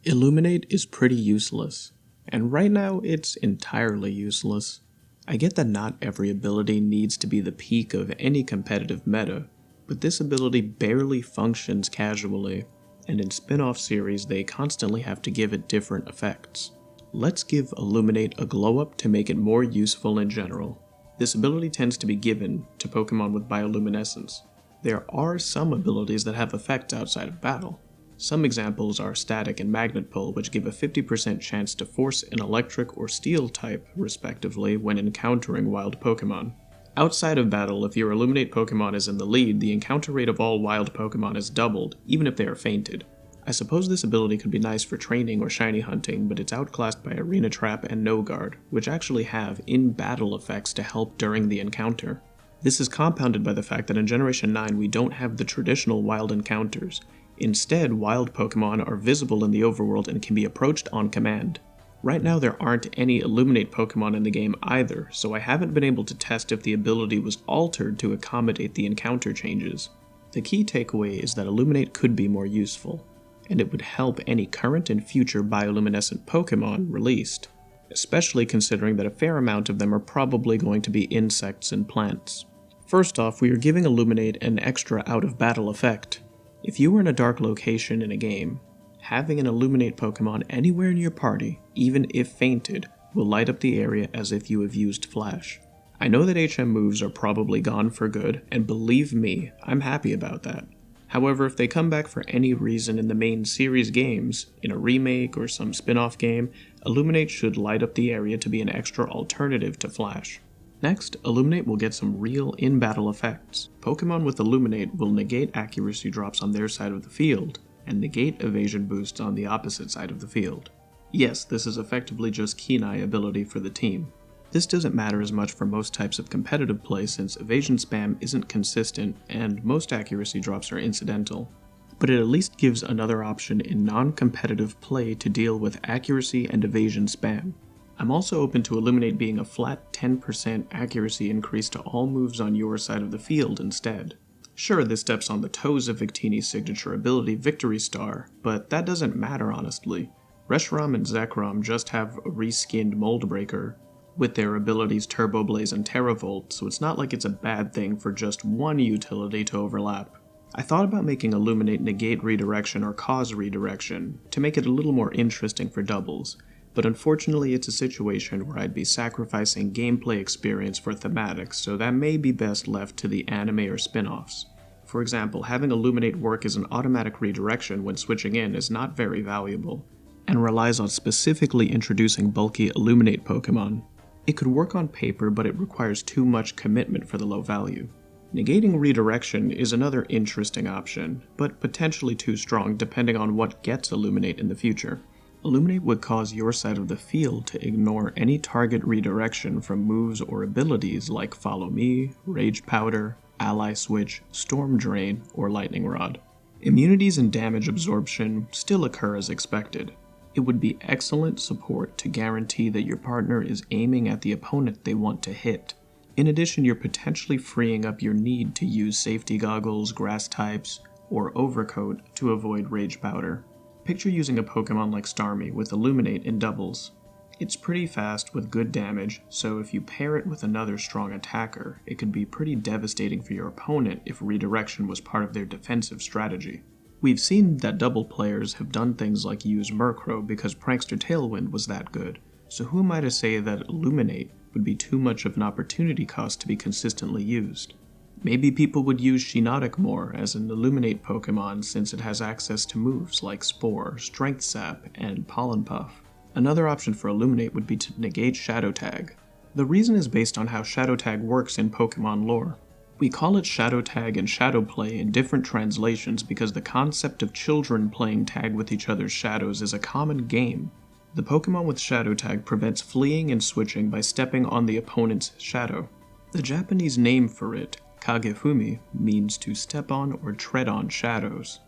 Illuminate is pretty useless, and right now it's entirely useless. I get that not every ability needs to be the peak of any competitive meta, but this ability barely functions casually, and in spin-off series they constantly have to give it different effects. Let's give Illuminate a glow-up to make it more useful in general. This ability tends to be given to Pokemon with bioluminescence. There are some abilities that have effects outside of battle. Some examples are Static and Magnet Pull, which give a 50% chance to force an electric or steel type, respectively, when encountering wild Pokemon. Outside of battle, if your Illuminate Pokemon is in the lead, the encounter rate of all wild Pokemon is doubled, even if they are fainted. I suppose this ability could be nice for training or shiny hunting, but it's outclassed by Arena Trap and No Guard, which actually have in-battle effects to help during the encounter. This is compounded by the fact that in Generation 9 we don't have the traditional wild encounters. Instead, wild Pokemon are visible in the overworld and can be approached on command. Right now there aren't any Illuminate Pokemon in the game either, so I haven't been able to test if the ability was altered to accommodate the encounter changes. The key takeaway is that Illuminate could be more useful, and it would help any current and future bioluminescent Pokemon released, especially considering that a fair amount of them are probably going to be insects and plants. First off, we are giving Illuminate an extra out-of-battle effect. If you were in a dark location in a game, having an Illuminate Pokemon anywhere in your party, even if fainted, will light up the area as if you have used Flash. I know that HM moves are probably gone for good, and believe me, I'm happy about that. However, if they come back for any reason in the main series games, in a remake or some spin-off game, Illuminate should light up the area to be an extra alternative to Flash. Next, Illuminate will get some real in-battle effects. Pokemon with Illuminate will negate accuracy drops on their side of the field, and negate evasion boosts on the opposite side of the field. Yes, this is effectively just Kenai ability for the team. This doesn't matter as much for most types of competitive play since evasion spam isn't consistent and most accuracy drops are incidental. But it at least gives another option in non-competitive play to deal with accuracy and evasion spam. I'm also open to Illuminate being a flat 10% accuracy increase to all moves on your side of the field instead. Sure, this steps on the toes of Victini's signature ability, Victory Star, but that doesn't matter honestly. Reshiram and Zekrom just have a reskinned Mold Breaker with their abilities Turbo Blaze and Terravolt, so it's not like it's a bad thing for just one utility to overlap. I thought about making Illuminate negate Redirection or cause Redirection to make it a little more interesting for doubles, but unfortunately it's a situation where I'd be sacrificing gameplay experience for thematics, so that may be best left to the anime or spin-offs. For example, having Illuminate work as an automatic redirection when switching in is not very valuable, and relies on specifically introducing bulky Illuminate Pokemon. It could work on paper, but it requires too much commitment for the low value. Negating Redirection is another interesting option, but potentially too strong depending on what gets Illuminate in the future. Illuminate would cause your side of the field to ignore any target redirection from moves or abilities like Follow Me, Rage Powder, Ally Switch, Storm Drain, or Lightning Rod. Immunities and damage absorption still occur as expected. It would be excellent support to guarantee that your partner is aiming at the opponent they want to hit. In addition, you're potentially freeing up your need to use safety goggles, grass types, or overcoat to avoid Rage Powder. Picture using a Pokemon like Starmie with Illuminate in doubles. It's pretty fast with good damage, so if you pair it with another strong attacker, it could be pretty devastating for your opponent if Redirection was part of their defensive strategy. We've seen that double players have done things like use Murkrow because Prankster Tailwind was that good, so who am I to say that Illuminate would be too much of an opportunity cost to be consistently used? Maybe people would use Shiinotic more as an Illuminate Pokemon since it has access to moves like Spore, Strength Sap, and Pollen Puff. Another option for Illuminate would be to negate Shadow Tag. The reason is based on how Shadow Tag works in Pokemon lore. We call it Shadow Tag and Shadow Play in different translations because the concept of children playing tag with each other's shadows is a common game. The Pokemon with Shadow Tag prevents fleeing and switching by stepping on the opponent's shadow. The Japanese name for it, Kagefumi, means to step on or tread on shadows.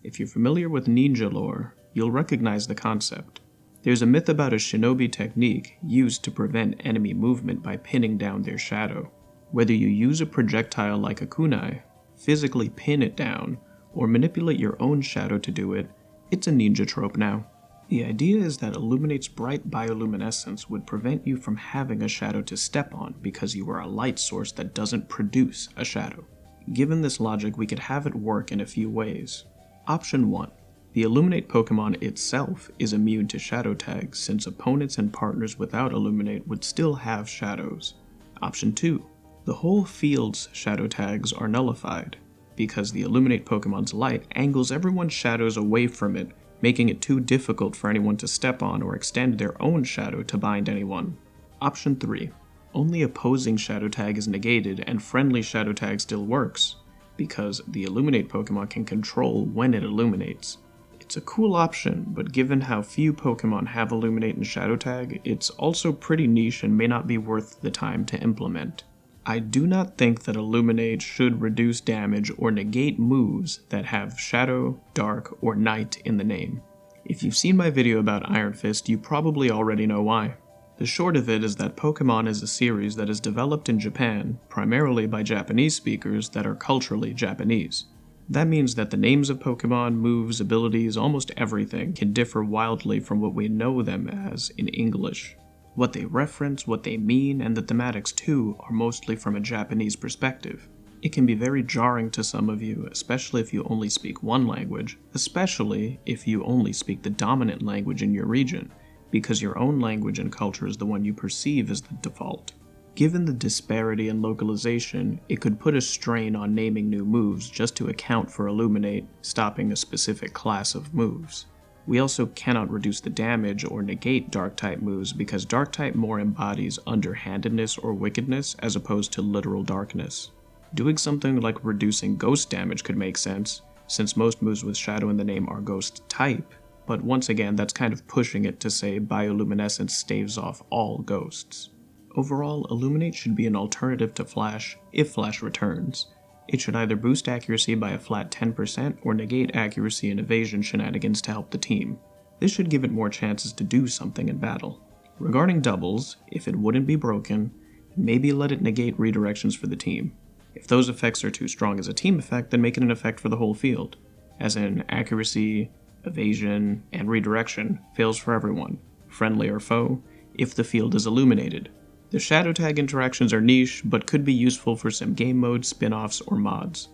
If you're familiar with ninja lore, you'll recognize the concept. There's a myth about a shinobi technique used to prevent enemy movement by pinning down their shadow. Whether you use a projectile like a kunai, physically pin it down, or manipulate your own shadow to do it, it's a ninja trope now. The idea is that Illuminate's bright bioluminescence would prevent you from having a shadow to step on because you are a light source that doesn't produce a shadow. Given this logic, we could have it work in a few ways. Option 1. The Illuminate Pokémon itself is immune to shadow tags, since opponents and partners without Illuminate would still have shadows. Option 2. The whole field's shadow tags are nullified, because the Illuminate Pokémon's light angles everyone's shadows away from it, making it too difficult for anyone to step on or extend their own shadow to bind anyone. Option 3. Only opposing shadow tag is negated and friendly shadow tag still works, because the Illuminate Pokémon can control when it illuminates. It's a cool option, but given how few Pokémon have Illuminate and Shadow Tag, it's also pretty niche and may not be worth the time to implement. I do not think that Illuminate should reduce damage or negate moves that have Shadow, Dark, or Night in the name. If you've seen my video about Iron Fist, you probably already know why. The short of it is that Pokémon is a series that is developed in Japan, primarily by Japanese speakers that are culturally Japanese. That means that the names of Pokémon, moves, abilities, almost everything can differ wildly from what we know them as in English. What they reference, what they mean, and the thematics too are mostly from a Japanese perspective. It can be very jarring to some of you, especially if you only speak one language, especially if you only speak the dominant language in your region, because your own language and culture is the one you perceive as the default. Given the disparity in localization, it could put a strain on naming new moves just to account for Illuminate stopping a specific class of moves. We also cannot reduce the damage or negate Dark-type moves because Dark-type more embodies underhandedness or wickedness as opposed to literal darkness. Doing something like reducing ghost damage could make sense, since most moves with Shadow in the name are Ghost-type, but once again that's kind of pushing it to say bioluminescence staves off all ghosts. Overall, Illuminate should be an alternative to Flash if Flash returns. It should either boost accuracy by a flat 10% or negate accuracy and evasion shenanigans to help the team. This should give it more chances to do something in battle. Regarding doubles, if it wouldn't be broken, maybe let it negate redirections for the team. If those effects are too strong as a team effect, then make it an effect for the whole field, as in accuracy, evasion, and redirection fails for everyone, friendly or foe, if the field is illuminated. The Shadow Tag interactions are niche, but could be useful for some game modes, spin-offs, or mods.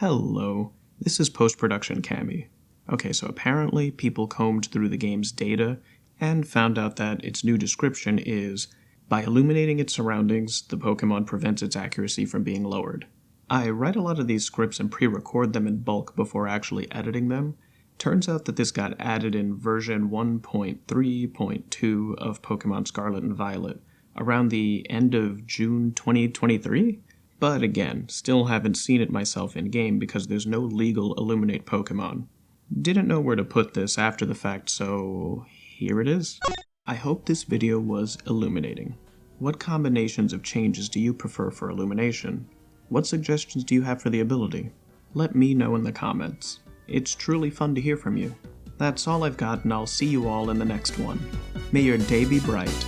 Hello, this is post-production Cammy. Okay, so apparently people combed through the game's data and found out that its new description is, by illuminating its surroundings, the Pokémon prevents its accuracy from being lowered. I write a lot of these scripts and pre-record them in bulk before actually editing them. Turns out that this got added in version 1.3.2 of Pokémon Scarlet and Violet, around the end of June 2023? But again, still haven't seen it myself in-game because there's no legal Illuminate Pokémon. Didn't know where to put this after the fact, so here it is. I hope this video was illuminating. What combinations of changes do you prefer for illumination? What suggestions do you have for the ability? Let me know in the comments. It's truly fun to hear from you. That's all I've got, and I'll see you all in the next one. May your day be bright.